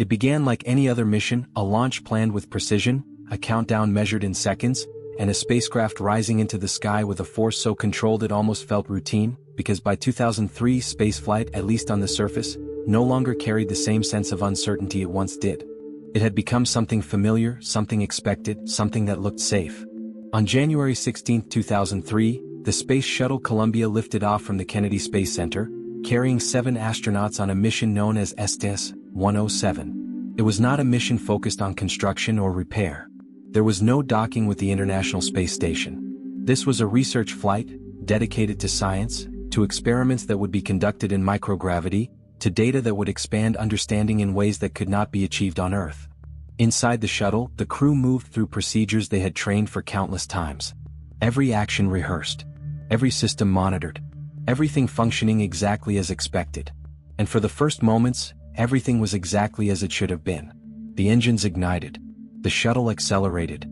It began like any other mission, a launch planned with precision, a countdown measured in seconds, and a spacecraft rising into the sky with a force so controlled it almost felt routine, because by 2003 spaceflight, at least on the surface, no longer carried the same sense of uncertainty it once did. It had become something familiar, something expected, something that looked safe. On January 16, 2003, the Space Shuttle Columbia lifted off from the Kennedy Space Center, carrying 7 astronauts on a mission known as STS-107. It was not a mission focused on construction or repair. There was no docking with the International Space Station. This was a research flight, dedicated to science, to experiments that would be conducted in microgravity, to data that would expand understanding in ways that could not be achieved on Earth. Inside the shuttle, the crew moved through procedures they had trained for countless times. Every action rehearsed. Every system monitored. Everything functioning exactly as expected. And for the first moments, everything was exactly as it should have been. The engines ignited. The shuttle accelerated.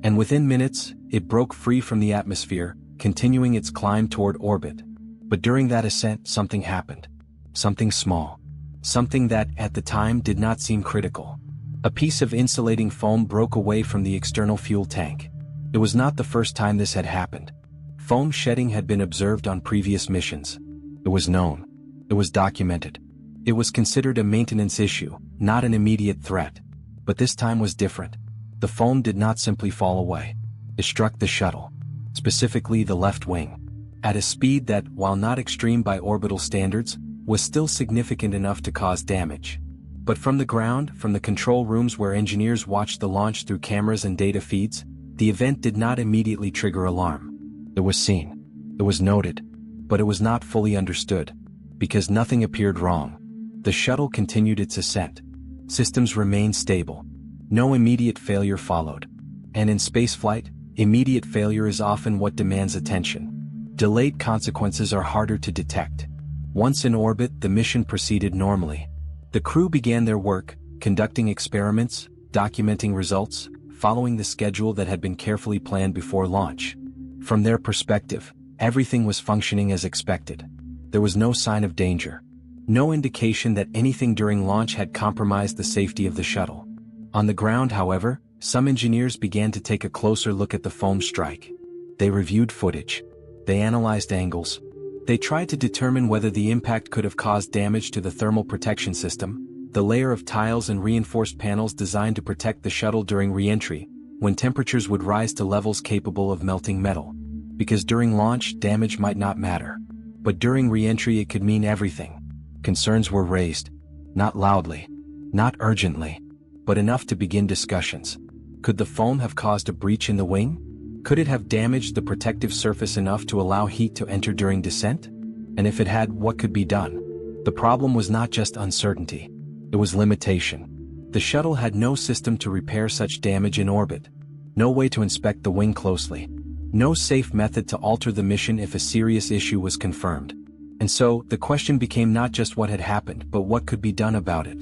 And within minutes, it broke free from the atmosphere, continuing its climb toward orbit. But during that ascent, something happened. Something small. Something that, at the time, did not seem critical. A piece of insulating foam broke away from the external fuel tank. It was not the first time this had happened. Foam shedding had been observed on previous missions. It was known. It was documented. It was considered a maintenance issue, not an immediate threat. But this time was different. The foam did not simply fall away. It struck the shuttle, specifically the left wing, at a speed that, while not extreme by orbital standards, was still significant enough to cause damage. But from the ground, from the control rooms where engineers watched the launch through cameras and data feeds, the event did not immediately trigger alarm. It was seen. It was noted. But it was not fully understood. Because nothing appeared wrong. The shuttle continued its ascent. Systems remained stable. No immediate failure followed. And in spaceflight, immediate failure is often what demands attention. Delayed consequences are harder to detect. Once in orbit, the mission proceeded normally. The crew began their work, conducting experiments, documenting results, following the schedule that had been carefully planned before launch. From their perspective, everything was functioning as expected. There was no sign of danger. No indication that anything during launch had compromised the safety of the shuttle. On the ground, however, some engineers began to take a closer look at the foam strike. They reviewed footage. They analyzed angles. They tried to determine whether the impact could have caused damage to the thermal protection system, the layer of tiles and reinforced panels designed to protect the shuttle during reentry, when temperatures would rise to levels capable of melting metal. Because during launch, damage might not matter. But during reentry it could mean everything. Concerns were raised. Not loudly. Not urgently. But enough to begin discussions. Could the foam have caused a breach in the wing? Could it have damaged the protective surface enough to allow heat to enter during descent? And if it had, what could be done? The problem was not just uncertainty. It was limitation. The shuttle had no system to repair such damage in orbit. No way to inspect the wing closely. No safe method to alter the mission if a serious issue was confirmed. And so, the question became not just what had happened, but what could be done about it.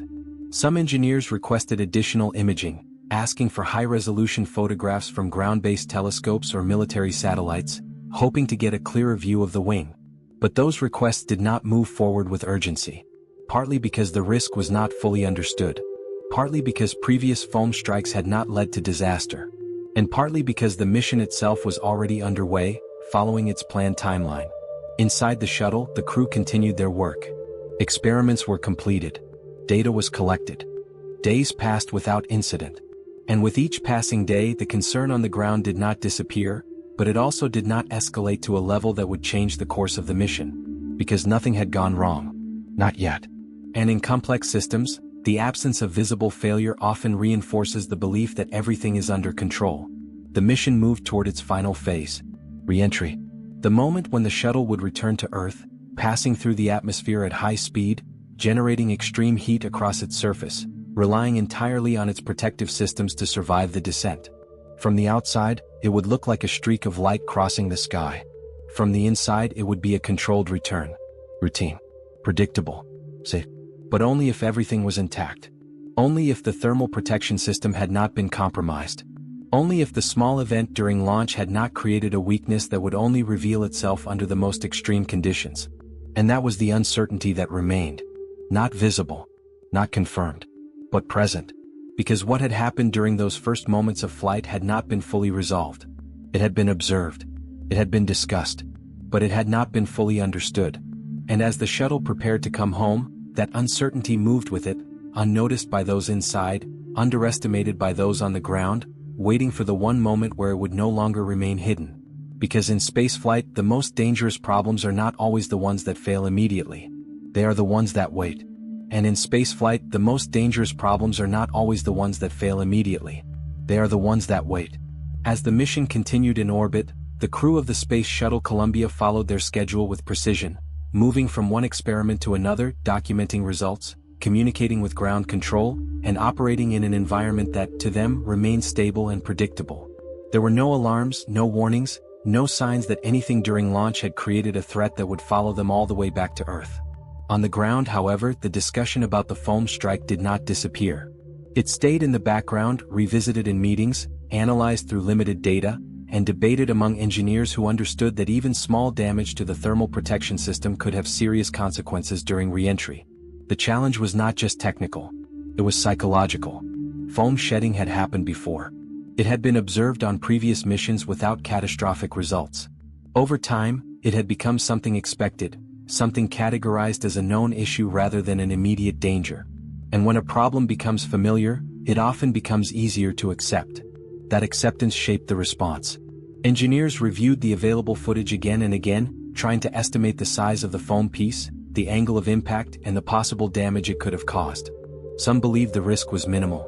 Some engineers requested additional imaging, asking for high-resolution photographs from ground-based telescopes or military satellites, hoping to get a clearer view of the wing. But those requests did not move forward with urgency. Partly because the risk was not fully understood. Partly because previous foam strikes had not led to disaster. And partly because the mission itself was already underway, following its planned timeline. Inside the shuttle, the crew continued their work. Experiments were completed. Data was collected. Days passed without incident. And with each passing day, the concern on the ground did not disappear, but it also did not escalate to a level that would change the course of the mission. Because nothing had gone wrong. Not yet. And in complex systems, the absence of visible failure often reinforces the belief that everything is under control. The mission moved toward its final phase. Reentry. The moment when the shuttle would return to Earth, passing through the atmosphere at high speed, generating extreme heat across its surface, relying entirely on its protective systems to survive the descent. From the outside, it would look like a streak of light crossing the sky. From the inside, it would be a controlled return. Routine. Predictable. Safe. But only if everything was intact. Only if the thermal protection system had not been compromised. Only if the small event during launch had not created a weakness that would only reveal itself under the most extreme conditions. And that was the uncertainty that remained. Not visible. Not confirmed. but present. Because what had happened during those first moments of flight had not been fully resolved. It had been observed. It had been discussed. But it had not been fully understood. And as the shuttle prepared to come home, that uncertainty moved with it, unnoticed by those inside, underestimated by those on the ground, waiting for the one moment where it would no longer remain hidden. Because in spaceflight, the most dangerous problems are not always the ones that fail immediately. They are the ones that wait. And in spaceflight, the most dangerous problems are not always the ones that fail immediately. They are the ones that wait. As the mission continued in orbit, the crew of the Space Shuttle Columbia followed their schedule with precision, moving from one experiment to another, documenting results, communicating with ground control, and operating in an environment that, to them, remained stable and predictable. There were no alarms, no warnings, no signs that anything during launch had created a threat that would follow them all the way back to Earth. On the ground, however, the discussion about the foam strike did not disappear. It stayed in the background, revisited in meetings, analyzed through limited data, and debated among engineers who understood that even small damage to the thermal protection system could have serious consequences during reentry. The challenge was not just technical. It was psychological. Foam shedding had happened before. It had been observed on previous missions without catastrophic results. Over time, it had become something expected, something categorized as a known issue rather than an immediate danger. And when a problem becomes familiar, it often becomes easier to accept. That acceptance shaped the response. Engineers reviewed the available footage again and again, trying to estimate the size of the foam piece, the angle of impact, and the possible damage it could have caused. Some believed the risk was minimal.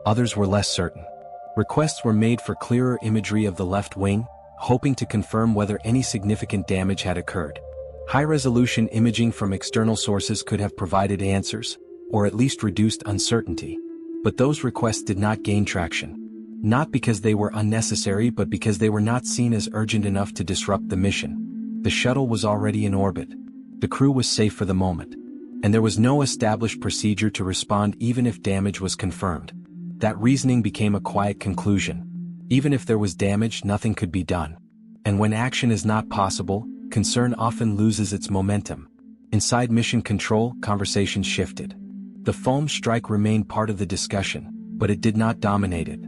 Others were less certain. Requests were made for clearer imagery of the left wing, hoping to confirm whether any significant damage had occurred. High-resolution imaging from external sources could have provided answers, or at least reduced uncertainty. But those requests did not gain traction. Not because they were unnecessary, but because they were not seen as urgent enough to disrupt the mission. The shuttle was already in orbit. The crew was safe for the moment. And there was no established procedure to respond even if damage was confirmed. That reasoning became a quiet conclusion. Even if there was damage, nothing could be done. And when action is not possible, concern often loses its momentum. Inside mission control, conversations shifted. The foam strike remained part of the discussion, but it did not dominate it.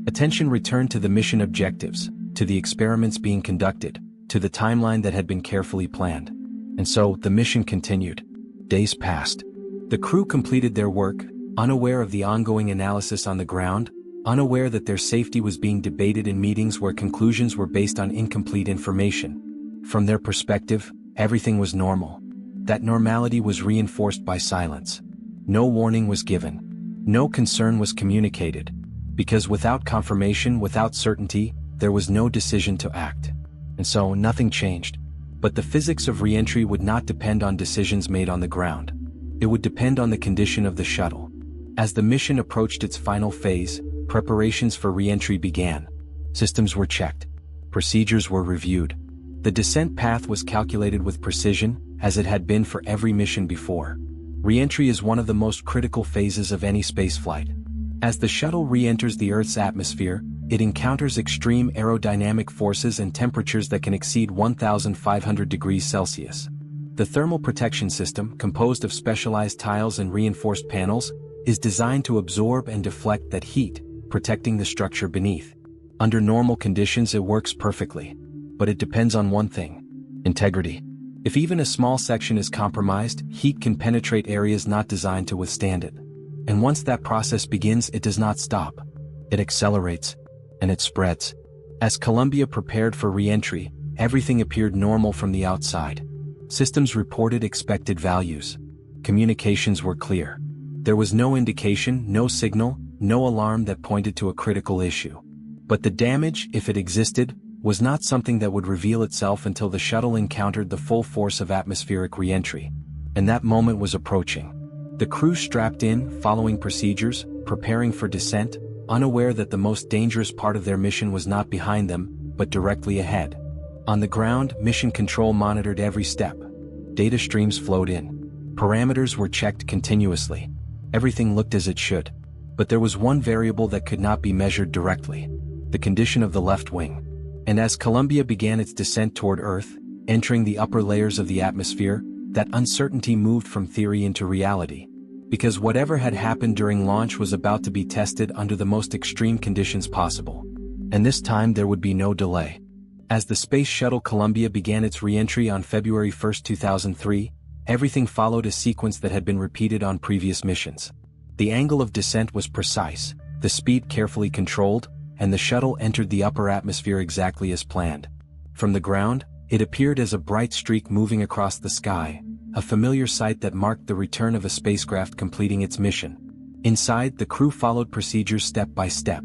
Attention returned to the mission objectives, to the experiments being conducted, to the timeline that had been carefully planned. And so, the mission continued. Days passed. The crew completed their work, unaware of the ongoing analysis on the ground, unaware that their safety was being debated in meetings where conclusions were based on incomplete information. From their perspective, everything was normal. That normality was reinforced by silence. No warning was given. No concern was communicated. Because without confirmation, without certainty, there was no decision to act. And so, nothing changed. But the physics of reentry would not depend on decisions made on the ground. It would depend on the condition of the shuttle. As the mission approached its final phase, preparations for reentry began. Systems were checked. Procedures were reviewed. The descent path was calculated with precision, as it had been for every mission before. Reentry is one of the most critical phases of any spaceflight. As the shuttle re-enters the Earth's atmosphere, it encounters extreme aerodynamic forces and temperatures that can exceed 1,500 degrees Celsius. The thermal protection system, composed of specialized tiles and reinforced panels, is designed to absorb and deflect that heat, protecting the structure beneath. Under normal conditions, it works perfectly. But it depends on one thing: integrity. If even a small section is compromised, heat can penetrate areas not designed to withstand it. And once that process begins, it does not stop. It accelerates. And it spreads. As Columbia prepared for re-entry, everything appeared normal from the outside. Systems reported expected values. Communications were clear. There was no indication, no signal, no alarm that pointed to a critical issue. But the damage, if it existed, was not something that would reveal itself until the shuttle encountered the full force of atmospheric re-entry. And that moment was approaching. The crew strapped in, following procedures, preparing for descent, unaware that the most dangerous part of their mission was not behind them, but directly ahead. On the ground, mission control monitored every step. Data streams flowed in. Parameters were checked continuously. Everything looked as it should. But there was one variable that could not be measured directly: the condition of the left wing. And as Columbia began its descent toward Earth, entering the upper layers of the atmosphere, that uncertainty moved from theory into reality. Because whatever had happened during launch was about to be tested under the most extreme conditions possible. And this time there would be no delay. As the Space Shuttle Columbia began its re-entry on February 1, 2003, everything followed a sequence that had been repeated on previous missions. The angle of descent was precise, the speed carefully controlled, and the shuttle entered the upper atmosphere exactly as planned. From the ground, it appeared as a bright streak moving across the sky, a familiar sight that marked the return of a spacecraft completing its mission. Inside, the crew followed procedures step by step.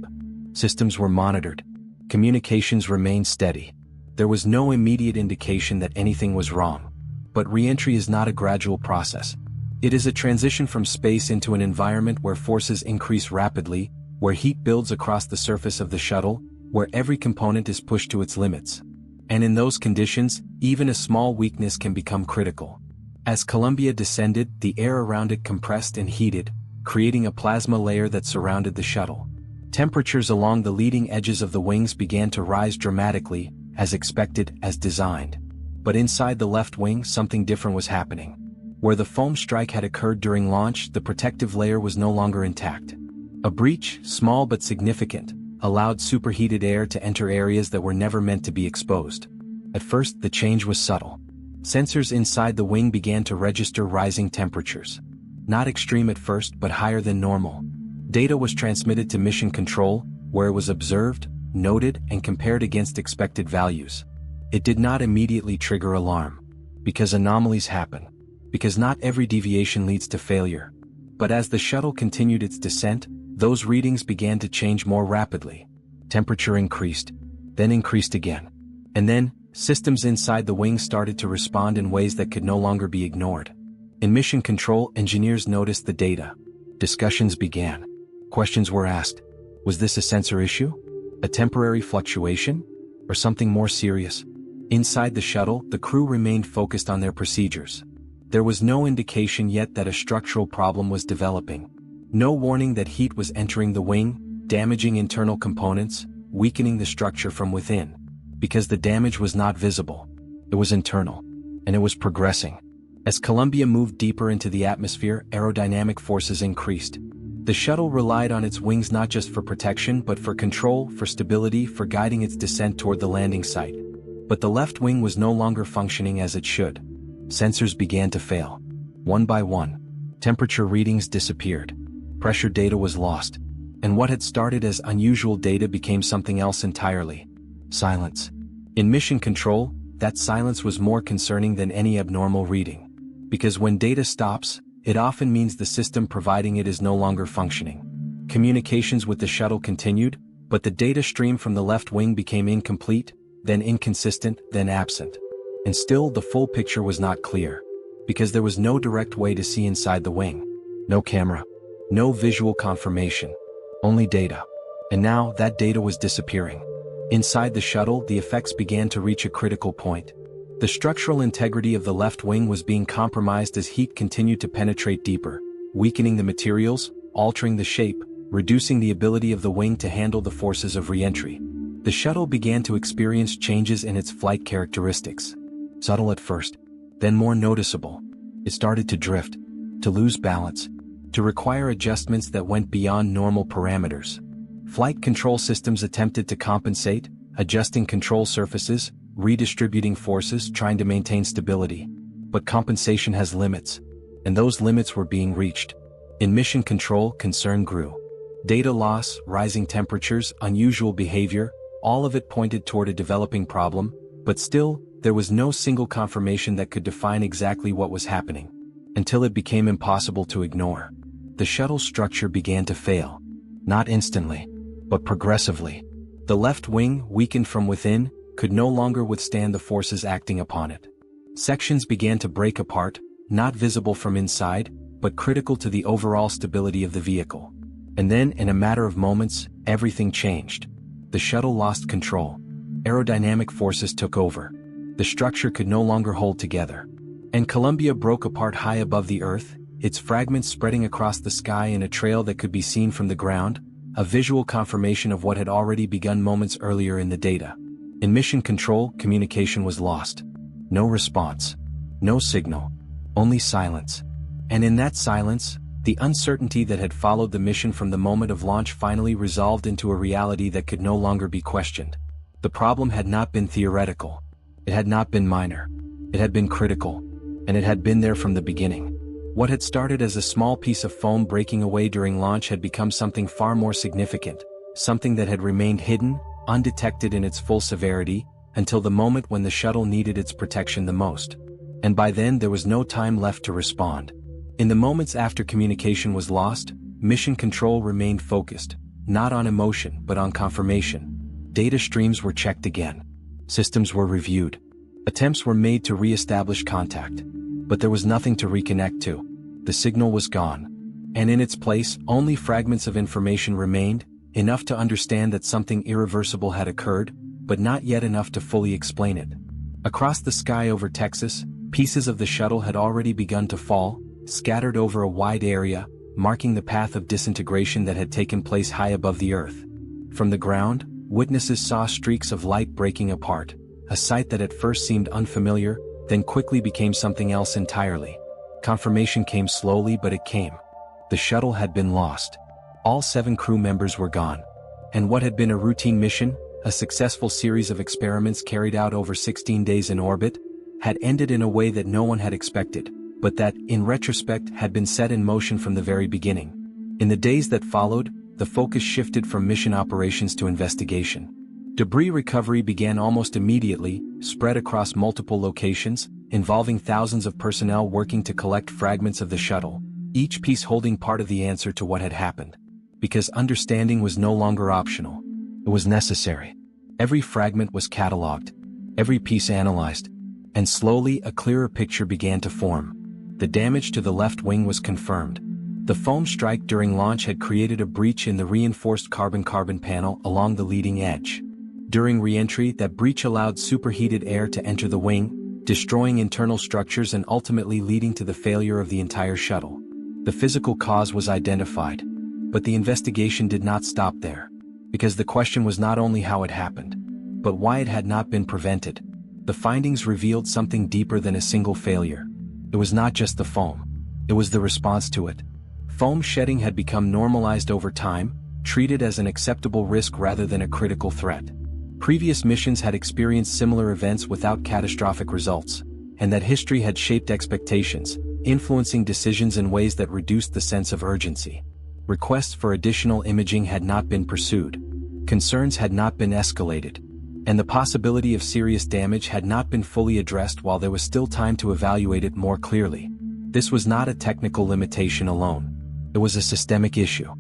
Systems were monitored. Communications remained steady. There was no immediate indication that anything was wrong. But re-entry is not a gradual process. It is a transition from space into an environment where forces increase rapidly, where heat builds across the surface of the shuttle, where every component is pushed to its limits. And in those conditions, even a small weakness can become critical. As Columbia descended, the air around it compressed and heated, creating a plasma layer that surrounded the shuttle. Temperatures along the leading edges of the wings began to rise dramatically, as expected, as designed. But inside the left wing, something different was happening. Where the foam strike had occurred during launch, the protective layer was no longer intact. A breach, small but significant, allowed superheated air to enter areas that were never meant to be exposed. At first, the change was subtle. Sensors inside the wing began to register rising temperatures. Not extreme at first, but higher than normal. Data was transmitted to Mission Control, where it was observed, noted, and compared against expected values. It did not immediately trigger alarm. Because anomalies happen. Because not every deviation leads to failure. But as the shuttle continued its descent, those readings began to change more rapidly. Temperature increased, then increased again. And then, systems inside the wing started to respond in ways that could no longer be ignored. In Mission Control, engineers noticed the data. Discussions began. Questions were asked. Was this a sensor issue? A temporary fluctuation? Or something more serious? Inside the shuttle, the crew remained focused on their procedures. There was no indication yet that a structural problem was developing. No warning that heat was entering the wing, damaging internal components, weakening the structure from within. Because the damage was not visible. It was internal. And it was progressing. As Columbia moved deeper into the atmosphere, aerodynamic forces increased. The shuttle relied on its wings not just for protection but for control, for stability, for guiding its descent toward the landing site. But the left wing was no longer functioning as it should. Sensors began to fail. One by one. Temperature readings disappeared. Pressure data was lost. And what had started as unusual data became something else entirely. Silence. In Mission Control, that silence was more concerning than any abnormal reading. Because when data stops, it often means the system providing it is no longer functioning. Communications with the shuttle continued, but the data stream from the left wing became incomplete, then inconsistent, then absent. And still the full picture was not clear. Because there was no direct way to see inside the wing. No camera. No visual confirmation. Only data. And now that data was disappearing. Inside the shuttle, the effects began to reach a critical point. The structural integrity of the left wing was being compromised as heat continued to penetrate deeper, weakening the materials, altering the shape, reducing the ability of the wing to handle the forces of re-entry. The shuttle began to experience changes in its flight characteristics. Subtle at first, then more noticeable. It started to drift, to lose balance, to require adjustments that went beyond normal parameters. Flight control systems attempted to compensate, adjusting control surfaces, redistributing forces, trying to maintain stability. But compensation has limits, and those limits were being reached. In Mission Control, concern grew. Data loss, rising temperatures, unusual behavior, all of it pointed toward a developing problem, but still, there was no single confirmation that could define exactly what was happening. Until it became impossible to ignore. The shuttle structure began to fail. Not instantly, but progressively. The left wing, weakened from within, could no longer withstand the forces acting upon it. Sections began to break apart, not visible from inside, but critical to the overall stability of the vehicle. And then, in a matter of moments, everything changed. The shuttle lost control. Aerodynamic forces took over. The structure could no longer hold together. And Columbia broke apart high above the Earth, its fragments spreading across the sky in a trail that could be seen from the ground, a visual confirmation of what had already begun moments earlier in the data. In Mission Control, communication was lost. No response. No signal. Only silence. And in that silence, The uncertainty that had followed the mission from the moment of launch finally resolved into a reality that could no longer be questioned. The problem had not been theoretical. It had not been minor. It had been critical. And it had been there from the beginning. What had started as a small piece of foam breaking away during launch had become something far more significant, something that had remained hidden, undetected in its full severity, until the moment when the shuttle needed its protection the most. And by then there was no time left to respond. In the moments after communication was lost, mission control remained focused, not on emotion but on confirmation. Data streams were checked again. Systems were reviewed. Attempts were made to re-establish contact. But there was nothing to reconnect to. The signal was gone. And in its place, only fragments of information remained, enough to understand that something irreversible had occurred, but not yet enough to fully explain it. Across the sky over Texas, pieces of the shuttle had already begun to fall, scattered over a wide area, marking the path of disintegration that had taken place high above the Earth. From the ground, witnesses saw streaks of light breaking apart, a sight that at first seemed unfamiliar, then quickly became something else entirely. Confirmation came slowly, but it came. The shuttle had been lost. All 7 crew members were gone. And what had been a routine mission, a successful series of experiments carried out over 16 days in orbit, had ended in a way that no one had expected, but that, in retrospect, had been set in motion from the very beginning. In the days that followed, the focus shifted from mission operations to investigation. Debris recovery began almost immediately, spread across multiple locations, involving thousands of personnel working to collect fragments of the shuttle, each piece holding part of the answer to what had happened. Because understanding was no longer optional. It was necessary. Every fragment was catalogued, every piece analyzed, and slowly a clearer picture began to form. The damage to the left wing was confirmed. The foam strike during launch had created a breach in the reinforced carbon-carbon panel along the leading edge. During reentry, that breach allowed superheated air to enter the wing, destroying internal structures and ultimately leading to the failure of the entire shuttle. The physical cause was identified, but the investigation did not stop there. Because the question was not only how it happened, but why it had not been prevented. The findings revealed something deeper than a single failure. It was not just the foam. It was the response to it. Foam shedding had become normalized over time, treated as an acceptable risk rather than a critical threat. Previous missions had experienced similar events without catastrophic results, and that history had shaped expectations, influencing decisions in ways that reduced the sense of urgency. Requests for additional imaging had not been pursued. Concerns had not been escalated. And the possibility of serious damage had not been fully addressed while there was still time to evaluate it more clearly. This was not a technical limitation alone. It was a systemic issue.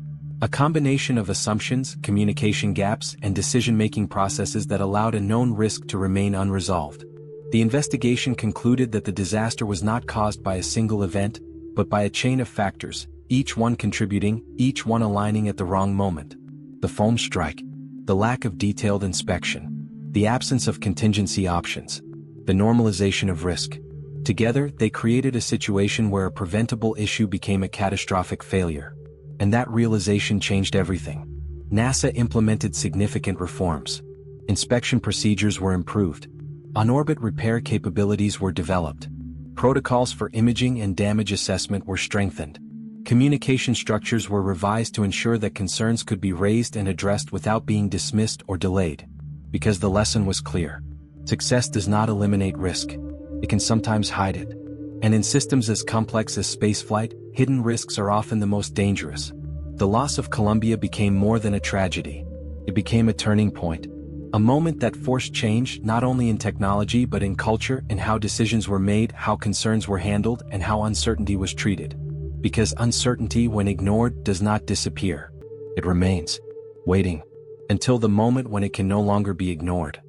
A combination of assumptions, communication gaps, and decision-making processes that allowed a known risk to remain unresolved. The investigation concluded that the disaster was not caused by a single event, but by a chain of factors, each one contributing, each one aligning at the wrong moment. The foam strike, the lack of detailed inspection, the absence of contingency options, the normalization of risk. Together, they created a situation where a preventable issue became a catastrophic failure. And that realization changed everything. NASA implemented significant reforms. Inspection procedures were improved. On-orbit repair capabilities were developed. Protocols for imaging and damage assessment were strengthened. Communication structures were revised to ensure that concerns could be raised and addressed without being dismissed or delayed. Because the lesson was clear. Success does not eliminate risk. It can sometimes hide it. And in systems as complex as spaceflight, hidden risks are often the most dangerous. The loss of Columbia became more than a tragedy. It became a turning point. A moment that forced change not only in technology but in culture, in how decisions were made, how concerns were handled, and how uncertainty was treated. Because uncertainty, when ignored, does not disappear. It remains, waiting, until the moment when it can no longer be ignored.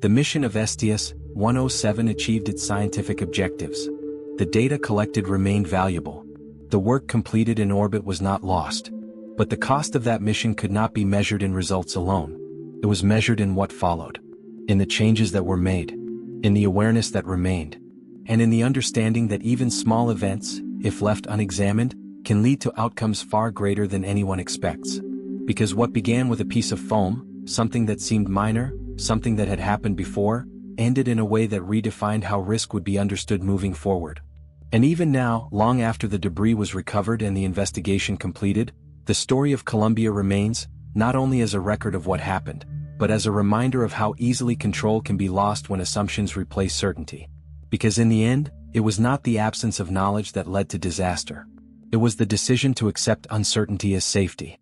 The mission of STS-107 achieved its scientific objectives. The data collected remained valuable. The work completed in orbit was not lost. But the cost of that mission could not be measured in results alone. It was measured in what followed. In the changes that were made. In the awareness that remained. And in the understanding that even small events, if left unexamined, can lead to outcomes far greater than anyone expects. Because what began with a piece of foam, something that seemed minor, something that had happened before, ended in a way that redefined how risk would be understood moving forward. And even now, long after the debris was recovered and the investigation completed, the story of Columbia remains, not only as a record of what happened, but as a reminder of how easily control can be lost when assumptions replace certainty. Because in the end, it was not the absence of knowledge that led to disaster. It was the decision to accept uncertainty as safety.